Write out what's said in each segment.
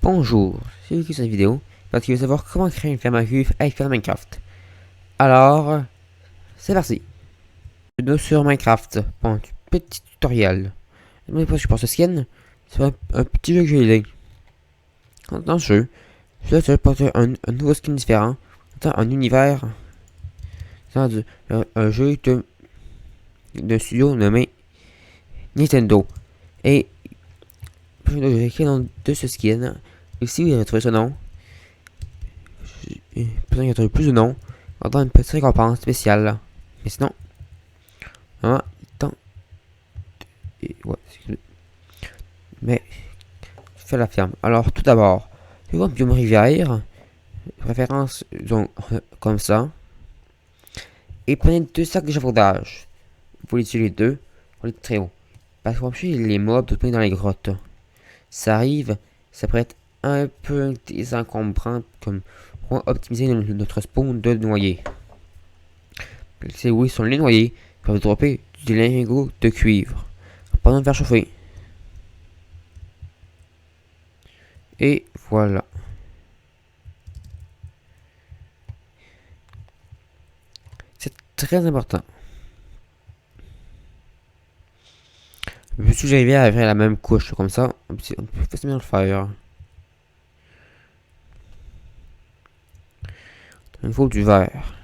Bonjour, c'est Lucie sur cette vidéo parce qu'il veut savoir comment créer une ferme à cuivre avec Minecraft. Alors, c'est parti. Bienvenue sur Minecraft pour un petit tutoriel. Ne me demandez pas si je pense ce skin, c'est un petit jeu que j'ai aidé. Dans ce jeu, je vais porter un nouveau skin différent, dans un univers, dans un jeu de studio nommé Nintendo. Et je vais écrire le nom de ce skin. Et si vous avez trouvé ce nom, peut-être qu'il y a plus de noms, on va avoir une petite récompense spéciale. Mais sinon, vraiment, temps. Et ouais, mais je fais la ferme. Alors, tout d'abord, je vois un biome rivière, préférence, donc, comme ça. Et prenez 2 sacs d'échafaudage. Vous pouvez utiliser les deux pour les très haut. Parce qu'on peut les mobs tout dans les grottes. Ça arrive, ça pourrait être un peu désencombrant comme pour optimiser notre spawn de noyer. C'est oui, sur les noyers, peuvent dropper du lingot de cuivre. Pendant de faire chauffer. Et voilà. C'est très important. Si j'arrivais à faire la même couche comme ça, on peut facilement le faire. Il faut du verre.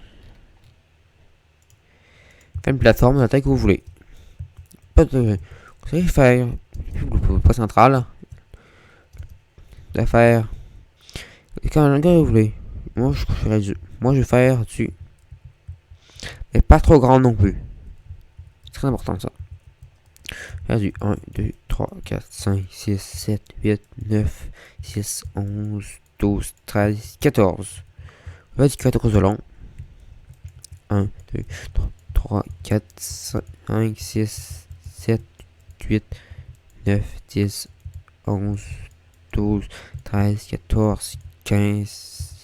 Faites une plateforme de la taille que vous voulez. Pas de. Vous savez faire. Pas central. De faire. Quand vous voulez. Moi je ferais du. Moi je vais faire du. Mais pas trop grand non plus. C'est très important ça. Faire du 1, 2, 3, 4, 5, 6, 7, 8, 9, 10, 11, 12, 13, 14. On va dire 14 de long. 1, 2, 3, 4, 5, 6, 7, 8, 9, 10, 11, 12, 13, 14, 15,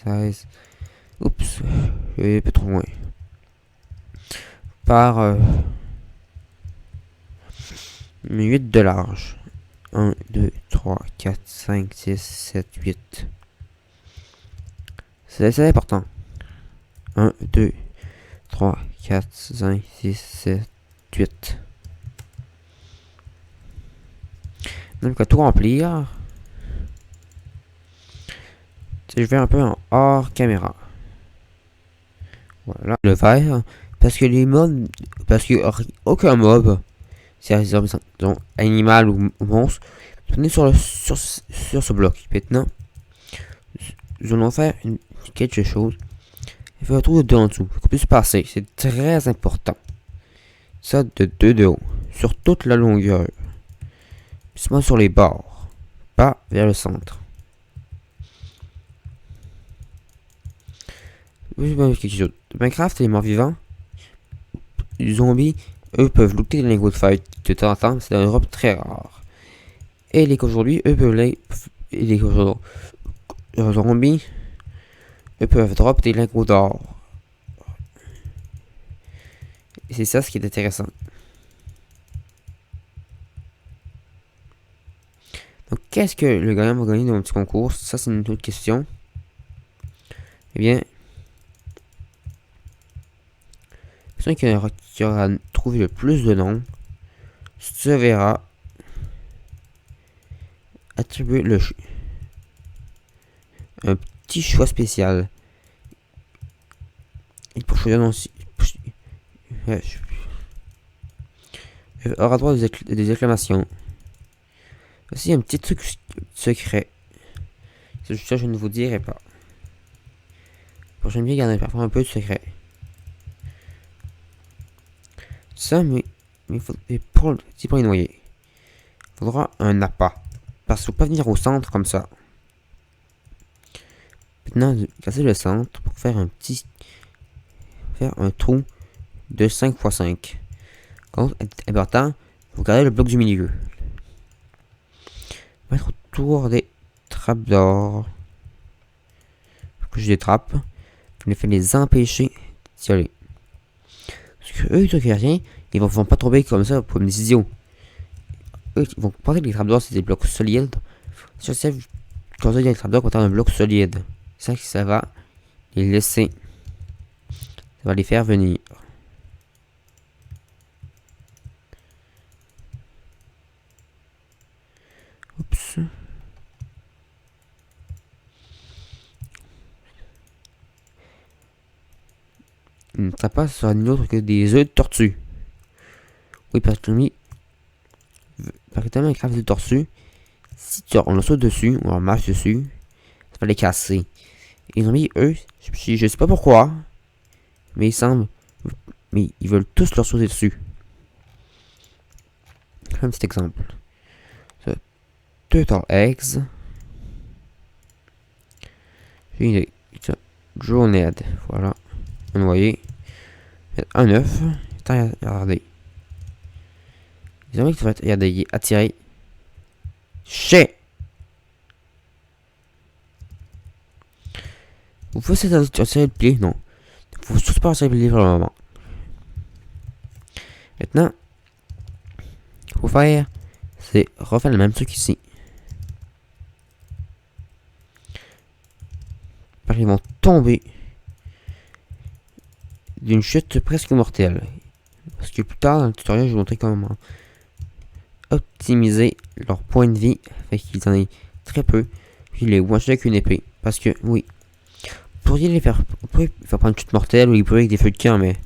16. Oups, je vais un peu trop loin. Par 8 de large. 1, 2, 3, 4, 5, 6, 7, 8. C'est important. 1, 2, 3, 4, 5, 6, 7, 8. Donc, à tout remplir, je vais un peu en hors caméra. Voilà, le vert. Parce que les mobs, parce que aucun mob, c'est donc animal ou monstre, venez sur ce bloc. Maintenant, nous allons faire quelque chose. Il faut un trou de 2 en dessous, qu'on puisse passer. C'est très important. Ça de 2 de haut, sur toute la longueur. Seulement sur les bords, pas vers le centre. Quelque chose. Minecraft, les morts vivants, les zombies, eux peuvent looter les lingots de feuilles de temps en temps, c'est un drop très rare. Et les aujourd'hui, eux peuvent les zombies, eux peuvent drop des lingots d'or. Et c'est ça ce qui est intéressant. Donc, qu'est-ce que le gagnant va gagner dans mon petit concours? Ça, c'est une autre question. Eh bien, celui qui aura trouvé le plus de noms se verra attribuer un petit choix spécial. Et pour choisir aussi, aura droit des acclamations. Aussi un petit truc secret. Ça, je ne vous dirai pas. J'aime bien garder parfois un peu de secret. Ça, mais pour les noyer, il faudra un appât. Parce qu'il ne faut pas venir au centre comme ça. Maintenant, casser le centre pour faire un trou de 5 x 5. Contre, important, vous gardez le bloc du milieu. Mettre autour des trappes d'or. Que je détrappe. Je vais les empêcher d'y aller. Parce que eux, ils ne rien, ils vont pas tomber comme ça pour des idiots. Eux, ils vont porter les trappes d'or, c'est des blocs solides. Je sais, Comme ça, il y a le trapdoor quand un bloc solide. Ça va les laisser. Ça va les faire venir. Oups. Ça passe sur une autre que des œufs de tortue. Oui, parce que lui, parce que tellement il crave de tortue, si on le saute dessus, ou on marche dessus, ça va les casser. Et les zombies, eux, je sais pas pourquoi, mais mais ils veulent tous leur sauter dessus. Un petit exemple. The Turtle Eggs. J'ai une Drowned. Voilà. Un noyer. Un œuf. Regardez. Les zombies qui vont être attirés. Chez. Vous pouvez essayer de le pied? Non. Vous pouvez pas essayer de le pied pour le moment. Maintenant, il faut faire, c'est refaire le même truc ici. Parce qu'ils vont tomber d'une chute presque mortelle. Parce que plus tard dans le tutoriel, je vais vous montrer comment optimiser leur point de vie. Fait qu'ils en aient très peu. Puis les one-shot avec une épée. Parce que, oui, vous pourriez les faire. Vous pourriez faire prendre une chute mortelle ou les pourriez avec des feux de camp, mais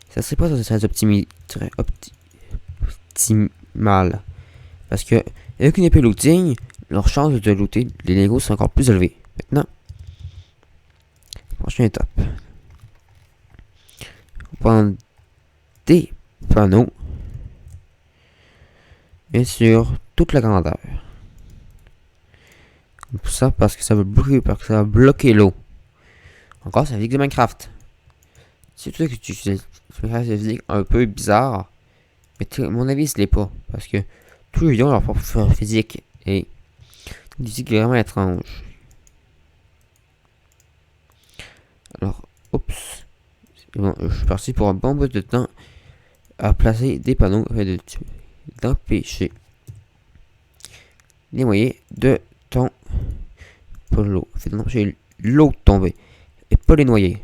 ça serait pas très optimal. Parce que, avec une épée looting, leur chance de looter les Legos sont encore plus élevées. Maintenant, prochaine étape. Vous prendre des panneaux. Bien sûr, toute la grandeur. Comme ça, parce que ça va bloquer l'eau. Encore, c'est la physique de Minecraft. C'est tout ça que tu fais la physique un peu bizarre. Mais à mon avis, ce l'est pas. Parce que tous les gens ont leur propre physique. Et une physique vraiment étrange. Alors, oups. Bon, je suis parti pour un bon bout de temps à placer des panneaux afin d'empêcher les noyés de ton polo. Fait d'empêcher l'eau de tomber et pas les noyer.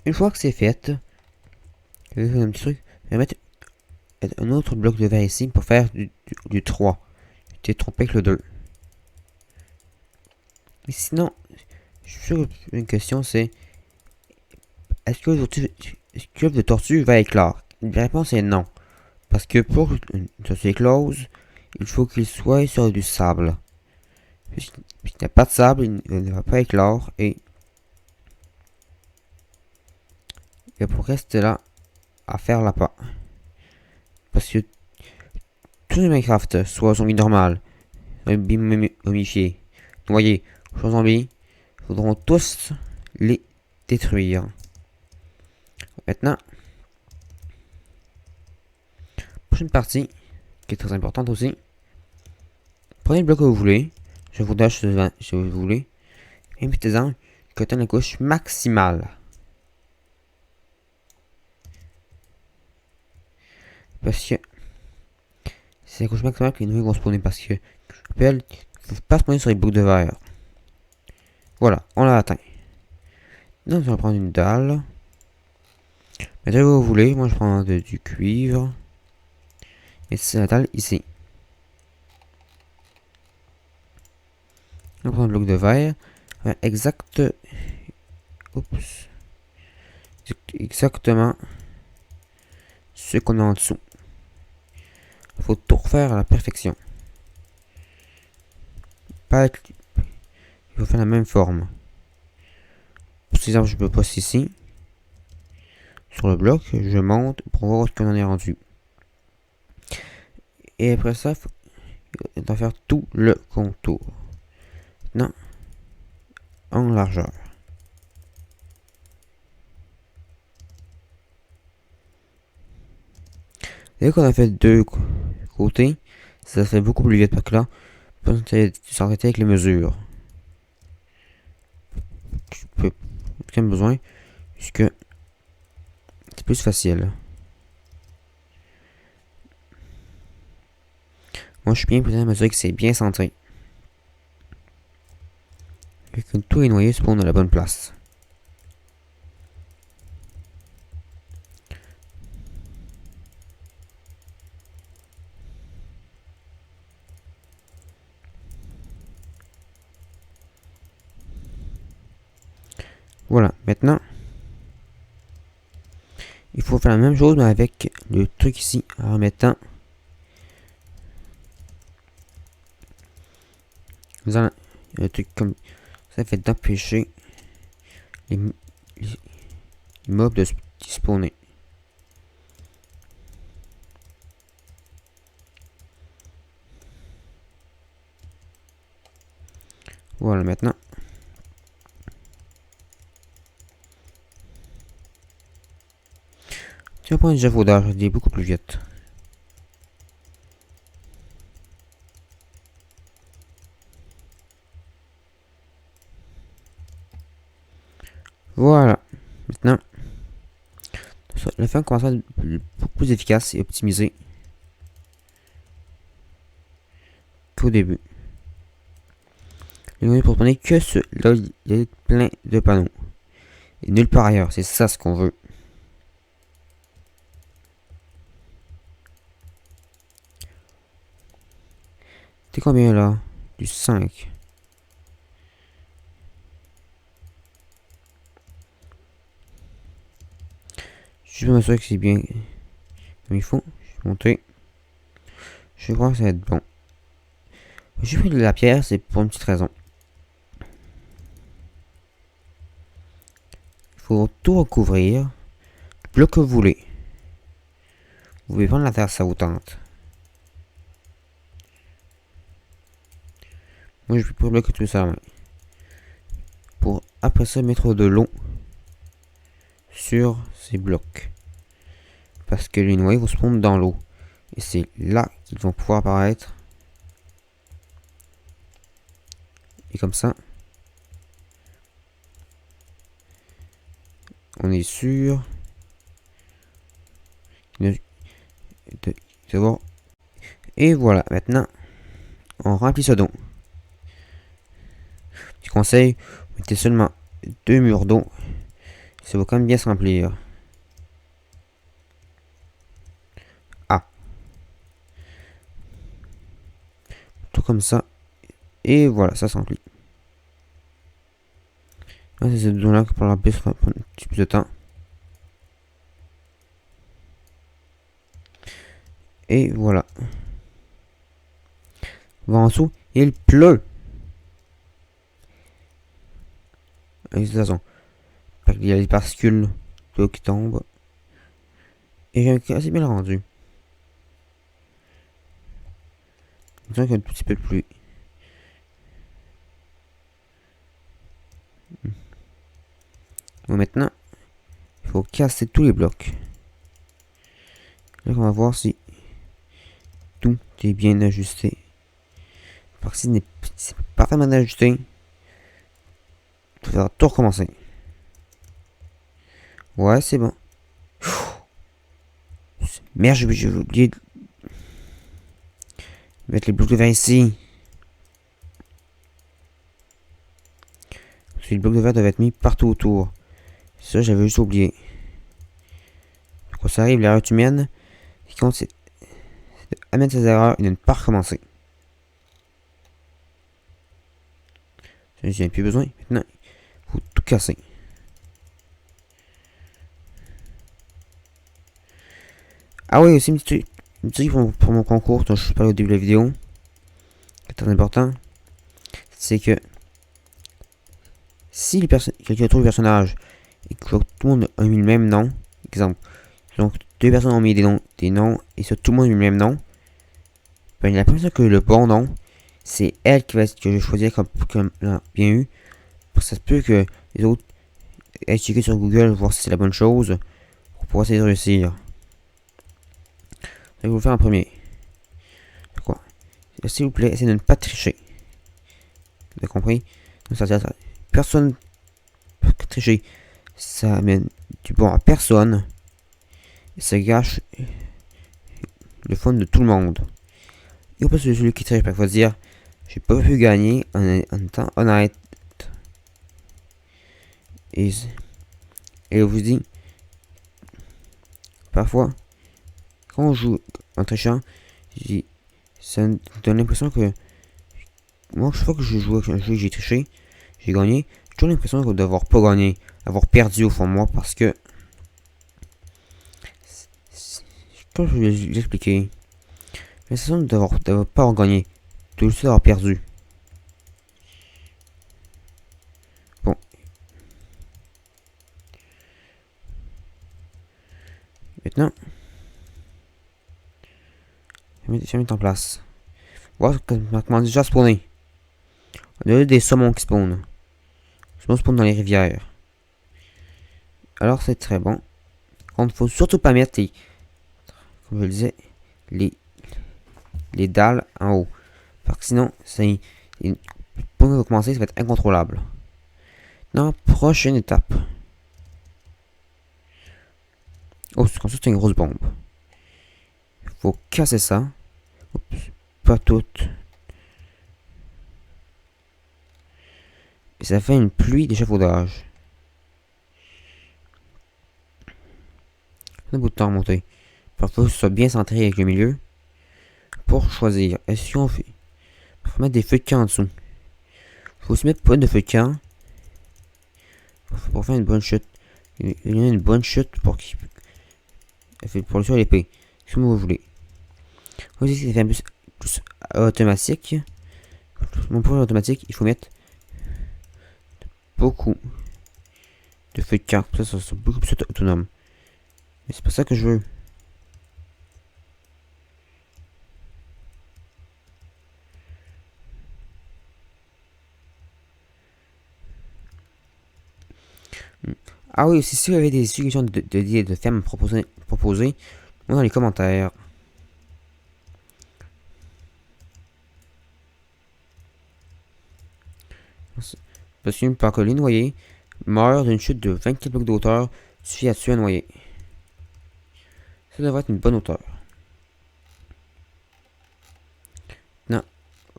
Une fois que c'est fait, je vais faire un petit truc. Je vais mettre un autre bloc de verre ici pour faire du 3. Tu t'es trompé avec le 2. Mais sinon, je suis sûr qu'une question c'est est-ce que l'œuf de tortue va éclore? La réponse est non. Parce que pour une tortue éclose, il faut qu'il soit sur du sable. Puisqu'il n'y a pas de sable, il ne va pas éclore et il va rester là à faire la pas. Parce que tous les Minecraft, soit zombie normal, zombie momifié, noyé, soit zombie, faudront tous les détruire. Maintenant, prochaine partie, qui est très importante aussi. Prenez le bloc que vous voulez. Je vous donne si vous voulez. Et mettez-en que atteint la couche maximale. Parce que c'est la couche maximale que les nouilles vont spawner. Parce que je rappelle, il ne faut pas spawner sur les blocs de verre. Voilà, on l'a atteint. Donc, on va prendre une dalle. Mettez où vous voulez. Moi, je prends du cuivre. Et c'est la dalle ici. On prend un bloc de verre. Exact. Oups. Exactement ce qu'on a en dessous. Il faut tout refaire à la perfection. Pas être... Il faut faire la même forme. Pour ces arbres, je me pose ici. Sur le bloc, je monte pour voir ce qu'on en est rendu. Et après ça, il faut faire tout le contour. Maintenant, en largeur. Dès qu'on a fait deux côtés, ça se fait beaucoup plus vite parce que là, on peut s'arrêter avec les mesures. Tu peux aucun besoin puisque c'est plus facile. Moi, je suis bien prêt à m'assurer que c'est bien centré. Et que tous les noyés se pondent à la bonne place. Voilà, maintenant, il faut faire la même chose mais avec le truc ici en mettant un truc comme ça fait d'empêcher les mobs de spawner. Voilà, maintenant. Tu vas prendre un échafaudage, il est beaucoup plus vite. Voilà. Maintenant, la fin commence à être beaucoup plus efficace et optimisé qu'au début. Et pour spawner que là, il y a plein de panneaux. Et nulle part ailleurs, c'est ça ce qu'on veut. T'es combien là? Du 5. Je vais m'assurer que c'est bien comme il faut. Je vais monter. Je crois que ça va être bon. J'ai pris de la pierre, c'est pour une petite raison. Il faut tout recouvrir. Le bloc que vous voulez. Vous pouvez prendre la terre, ça vous tente. Moi, je vais bloquer tout ça. Pour après ça mettre de l'eau sur ces blocs. Parce que les noyaux vont se pondre dans l'eau. Et c'est là qu'ils vont pouvoir apparaître. Et comme ça, on est sûr de voir. Et voilà, maintenant, on remplit ce don. Petit conseil, Mettez seulement 2 murs d'eau. Ça va quand même bien se remplir. Ah. Tout comme ça. Et voilà, ça se remplit. Là, c'est cette zone-là qui prendra un petit peu de temps. Et voilà. On va en dessous. Il pleut. De toute façon. Il y a des particules d'eau qui tombent. Et j'ai assez bien rendu. Disons qu'il y a un petit peu de pluie. Bon, maintenant, il faut casser tous les blocs. Là, on va voir si tout est bien ajusté. Parce que si c'est parfaitement ajusté, il faudra tout recommencer. Ouais, c'est bon. Merde, j'ai oublié de mettre les blocs de verre ici. Parce que les blocs de verre doivent être mis partout autour. Ça, j'avais juste oublié. Quand ça arrive, l'erreur humaine, ce qui compte, c'est d'admettre ses erreurs et de ne pas recommencer. J'en ai plus besoin. Maintenant, il faut tout casser. Ah oui, aussi une petite truc pour mon concours dont je parlais au début de la vidéo. C'est très important. C'est que si quelqu'un trouve le personnage et que tout le monde a mis le même nom, exemple, donc deux personnes ont mis des noms et ça tout le monde a mis le même nom, ben il a l'impression que le bon nom, c'est elle que je vais choisir comme bien eu. Parce que ça se peut que les autres aillent checker sur Google, voir si c'est la bonne chose, pour essayer de réussir. Je vais vous le faire en premier. Quoi? S'il vous plaît, essayez de ne pas tricher. Vous avez compris? Personne peut tricher. Ça amène du bon à personne. Et ça gâche le fun de tout le monde. Et au plus, celui qui triche, il va dire j'ai pas pu gagner en étant honnête. Et je vous dis, parfois, quand on joue en trichant, ça me donne l'impression que moi, chaque fois que je joue avec un jeu et j'ai triché, j'ai gagné. J'ai toujours l'impression d'avoir pas gagné, d'avoir perdu au fond de moi parce que. Comme je vais l'expliquer, l'impression d'avoir pas avoir gagné, de juste d'avoir perdu. Bon. Maintenant, je vais mettre en place. Voir comment déjà spawner. On a des saumons qui spawnent. Les saumons spawnent dans les rivières. Alors c'est très bon. Il ne faut surtout pas mettre les, comme je le disais, les dalles en haut. Parce que sinon, pour nous commencer, ça va être incontrôlable. Dans la prochaine étape. Oh, c'est comme ça, c'est une grosse bombe. Il faut casser ça. Oups, pas toutes. Et ça fait une pluie d'échafaudage. Un bout de temps à monter. Parfois, que ce soit bien centré avec le milieu. Pour choisir. Est-ce qu'on fait? Faut mettre des feux de camp en dessous. Faut aussi mettre pas de feux de camp. Pour faire une bonne chute. Il y a une bonne chute pour qu'il. Pour le sur l'épée. Comme vous voulez. Aussi, c'est un peu plus automatique. Mon pour automatique, il faut mettre beaucoup de feux de camp. Ça sera beaucoup plus autonome. Mais c'est pas ça que je veux. Ah oui, aussi, si vous avez des suggestions de thèmes proposés, moi dans les commentaires. Parce qu'une par que les noyés meurent d'une chute de 24 blocs de hauteur suffit à tuer un noyé. Ça devrait être une bonne hauteur. Non,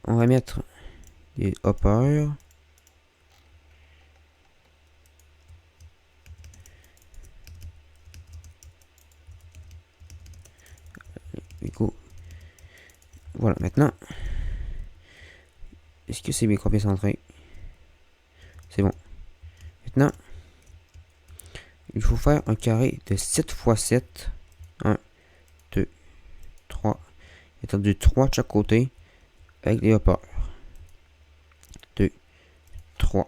on va mettre des hoppers. go. Voilà, maintenant. Est-ce que c'est bien centré? C'est bon. Maintenant, il faut faire un carré de 7 x 7. 1, 2, 3. Étendu 3 de chaque côté avec les hauteurs. 2, 3.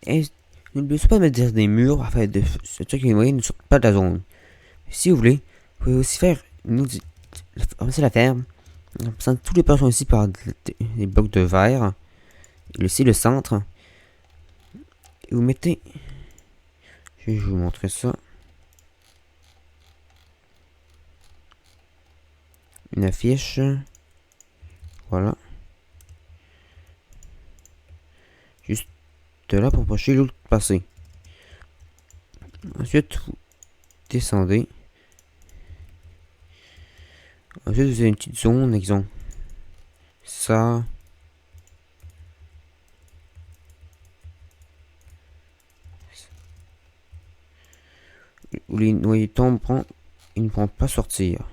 Et n'oubliez pas de mettre des murs afin de ce truc les moyens ne sortent pas de la zone. Si vous voulez, vous pouvez aussi faire remplacer la ferme en remplaçant tous les portions ici par des blocs de verre. Ici le centre. Et vous mettez. Je vais vous montrer ça. Une affiche. Voilà. Juste là pour empêcher l'eau de passer. Ensuite, vous descendez. Ensuite, vous avez une petite zone, exemple. Ça. Où les noyés tombent, ils ne pourront pas sortir.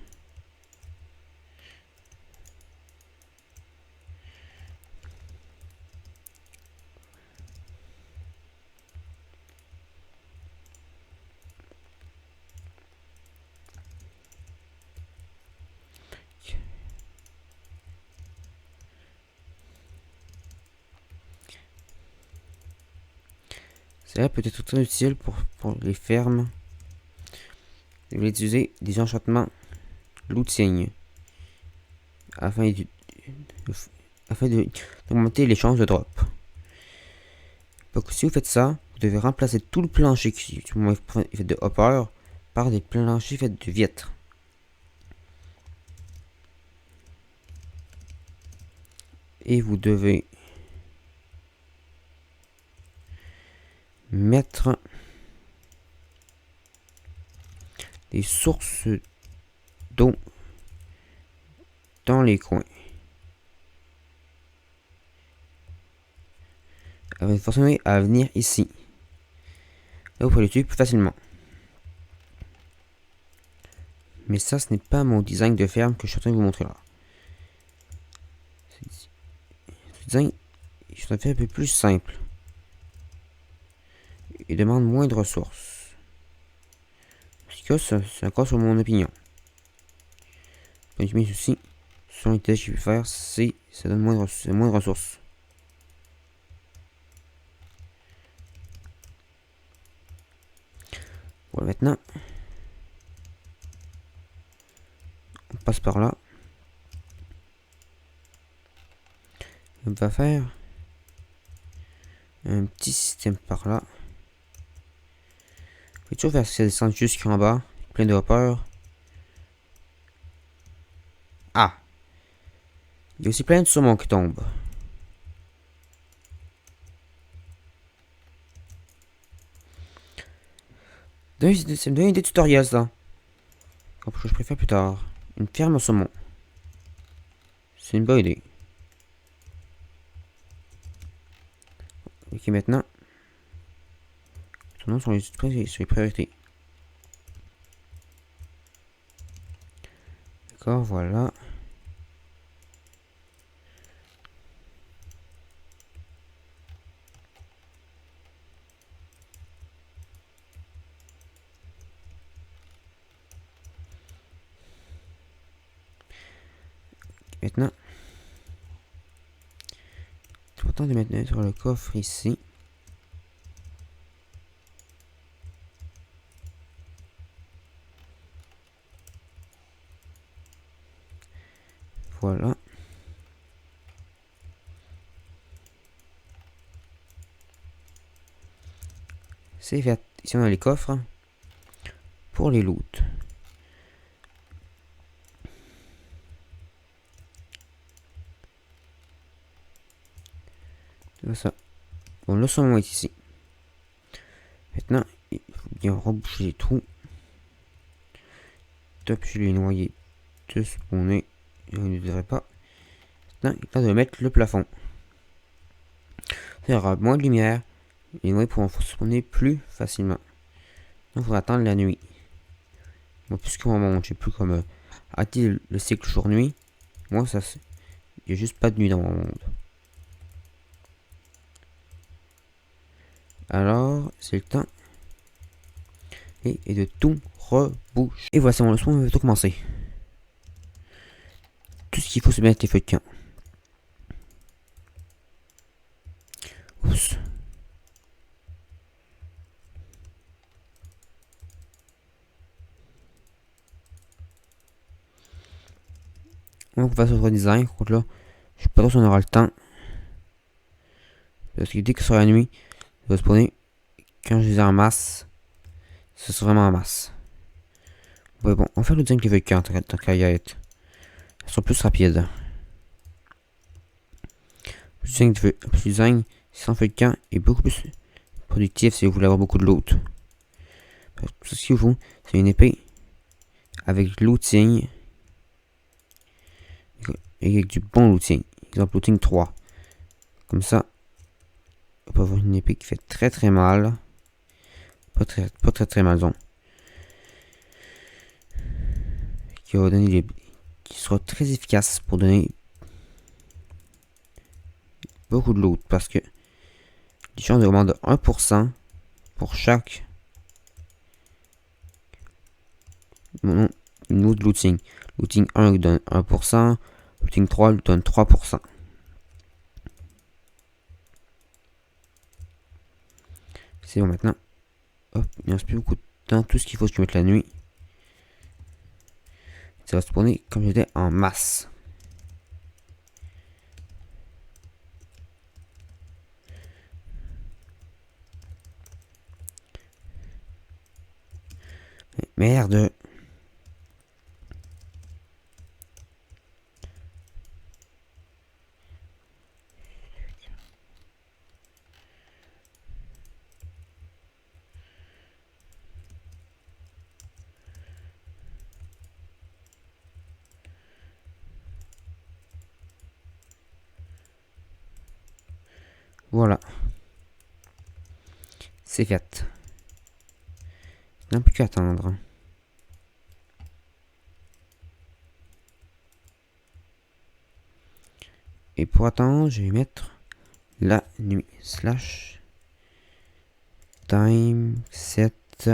Cela peut être très utile pour les fermes. Vous voulez utiliser des enchantements lootings afin d'augmenter les chances de drop. Donc si vous faites ça, vous devez remplacer tout le plancher qui est fait de hopper par des planchers faits de vitres. Et vous devez mettre des sources d'eau dans les coins. Avec forcément à venir ici. Là, vous pouvez les tuer plus facilement. Mais ça, ce n'est pas mon design de ferme que je suis en train de vous montrer là. Ce design, je suis en train de faire un peu plus simple. Il demande moins de ressources. En tout cas, c'est encore sur mon opinion. Mes soucis, selon les tests que je vais faire, ça donne moins de ressources. Voilà, maintenant, on passe par là. On va faire un petit système par là. Je vais toujours faire que ça descende jusqu'en bas, plein de hoppers. Ah! Il y a aussi plein de saumons qui tombent. Ça me donne des tutoriels, ça. Quelque chose que je préfère plus tard. Une ferme au saumon. C'est une bonne idée. Ok, maintenant. Tournons sur les priorités. D'accord, voilà. Maintenant, c'est important de mettre sur le coffre ici. Voilà. C'est fait. Ici on a les coffres pour les loot. C'est ça. Bon, le saumon est ici. Maintenant, il faut bien reboucher les trous. Top, je les noyer de spawner. Je ne devrait pas. Maintenant, il est temps de mettre le plafond. Il y aura moins de lumière. Les noyés pourront spawner plus facilement. Donc, il faudra attendre la nuit. Bon, puisqu'on va manger plus comme a-t-il le cycle jour-nuit? Moi, ça, il n'y a juste pas de nuit dans mon monde. Alors, c'est le temps. Et de tout reboucher. Et voilà, c'est bon, le spawn va tout commencer. Tout ce qu'il faut, c'est mettre les feux de camp. Oups. Donc on va sur le design. Contre là, je sais pas trop si on aura le temps. Parce que dès que ce sera la nuit, ça va spawner. Quand je les ai en masse, ce sera vraiment en masse. Ouais, bon, on va faire le design qui veut camp tant qu'à y être. Ça sera plus rapide. Le design sans feu de camp est beaucoup plus productif si vous voulez avoir beaucoup de loot. Tout ce qu'il vous faut, c'est une épée avec looting et avec du bon looting. Exemple looting 3. Comme ça, on peut avoir une épée qui fait très mal. Pas très mal, disons. Qui va donner qui sera très efficace pour donner beaucoup de loot. Parce que les chances augmentent de 1% pour chaque une autre looting. Looting 1 lui donne 1%. Looting 3 lui donne 3%. C'est bon maintenant. Hop, il ne reste plus beaucoup de temps. Tout ce qu'il faut, c'est que je mette la nuit. Ça va spawner comme j'étais en masse. Merde. Voilà. C'est fait. Il n'y a plus qu'à attendre. Et pour attendre, je vais mettre la nuit. Slash time set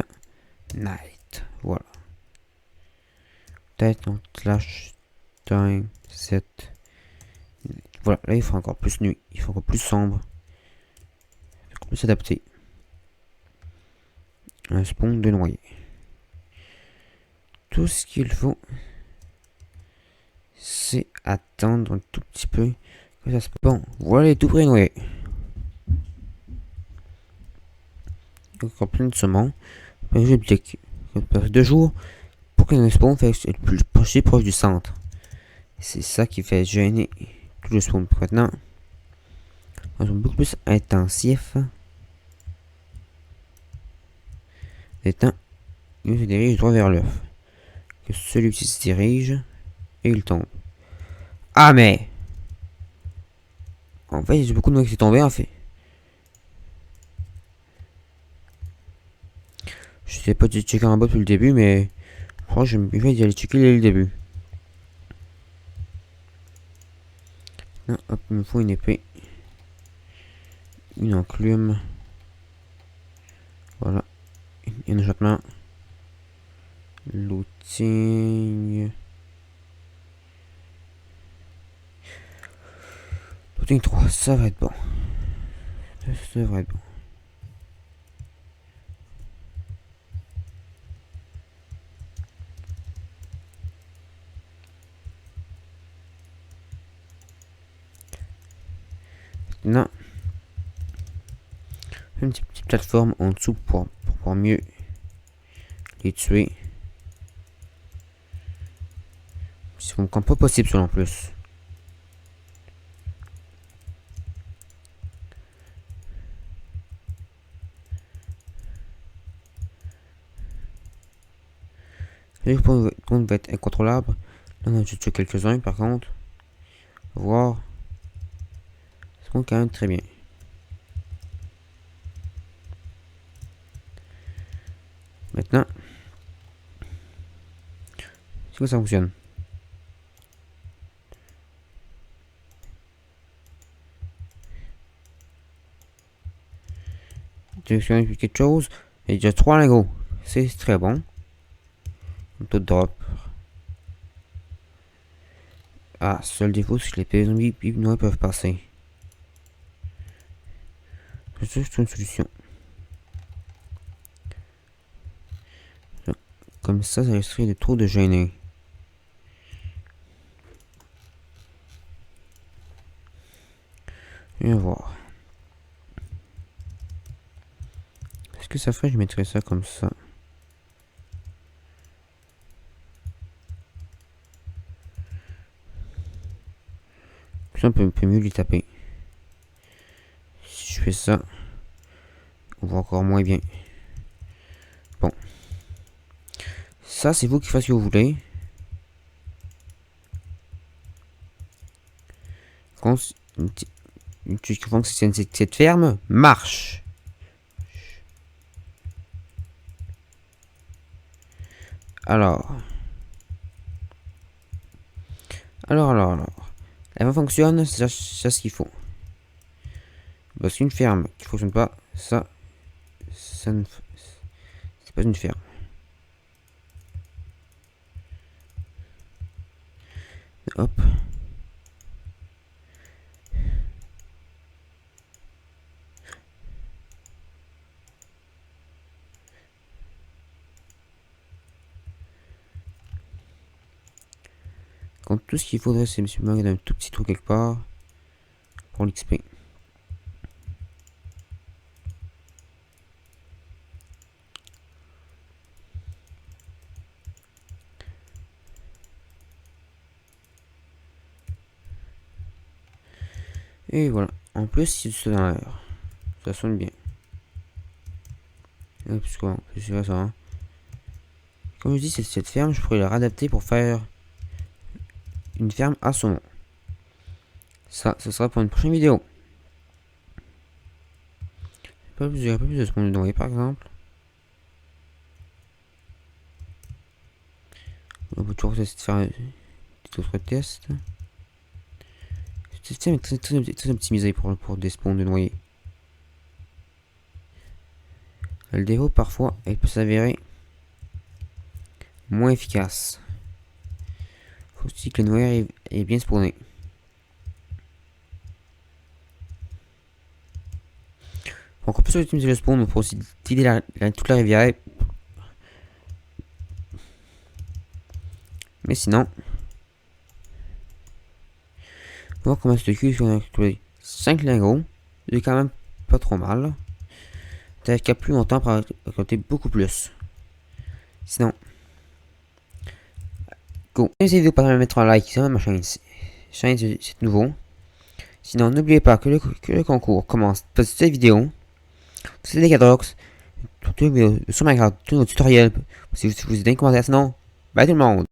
night. Voilà. Peut-être donc slash time set night. Voilà, là il faut encore plus nuit. Il faut encore plus sombre. Il faut plus s'adapter. Un spawn de noyer. Tout ce qu'il faut, c'est attendre un tout petit peu que ça se... Bon, voilà les tout près noyés. Encore plein de saumons. J'ai oublié que 2 jours pour que le spawn fasse le plus possible proche du centre. C'est ça qui fait gêner tout le spawn. Maintenant, on est beaucoup plus intensif. Étant, il se dirige droit vers l'œuf. Que celui-ci se dirige et il tombe. Ah mais en fait, j'ai beaucoup de moi qui s'est tombé en fait. Je sais pas de checker en bas depuis le début, mais je crois que je vais y aller checker dès le début. Non, hop, il me faut une épée. Une enclume. Voilà. Un échappement. Looting. Looting 3, ça va être bon. Ça devrait être bon. Maintenant, une petite plateforme en dessous pour pouvoir mieux les tuer. C'est vraiment pas possible selon plus. Le compte va être incontrôlable. Là, on a juste tué quelques-uns par contre. Voir. Ça compte quand même très bien. Maintenant, c'est quoi ça fonctionne? quelque chose. Et déjà 3 lingots. C'est très bon. Tout drop. Ah, seul défaut, c'est que les zombies non, peuvent passer. C'est juste une solution. Comme ça risquerait de trop de gêner. Viens voir. Est-ce que ça ferait je mettrais ça comme ça? Ça, on peut mieux lui taper. Si je fais ça, on voit encore moins bien. Bon. Ça, c'est vous qui faites ce que vous voulez. Cette ferme marche. Alors. Elle fonctionne, c'est ça ce qu'il faut. Parce qu'une ferme qui fonctionne pas, ça c'est pas une ferme. Hop. Donc tout ce qu'il faudrait, c'est me mettre un tout petit trou quelque part pour l'XP. Et voilà. En plus, c'est du dans l'air. Ça sonne bien. C'est ça. Hein. Comme je dis, cette ferme, je pourrais la réadapter pour faire une ferme à saumon. Ça, ce sera pour une prochaine vidéo. Pas plus de spawn de noyer par exemple. On peut toujours essayer de faire un petit autre test. Cette ferme est très optimisée pour des spawns de noyer. Le défaut parfois, elle peut s'avérer moins efficace. Faut aussi que le noyer est bien spawné. Donc on peut optimiser le spawn, on peut aussi tirer toute la rivière. Mais sinon, on va voir comment ce cul, si on a trouvé 5 lingots, c'est quand même pas trop mal. T'as qu'à plus longtemps pour récolter beaucoup plus. Sinon, go. N'hésitez vidéo pas à mettre un like sur ma chaîne. C'est nouveau. Sinon, n'oubliez pas que le concours commence par cette vidéo. C'est des Cadrox. Toutes les vidéos sur Minecraft, tous nos tutoriels. Si vous êtes dans les commentaires, sinon, bye tout le monde.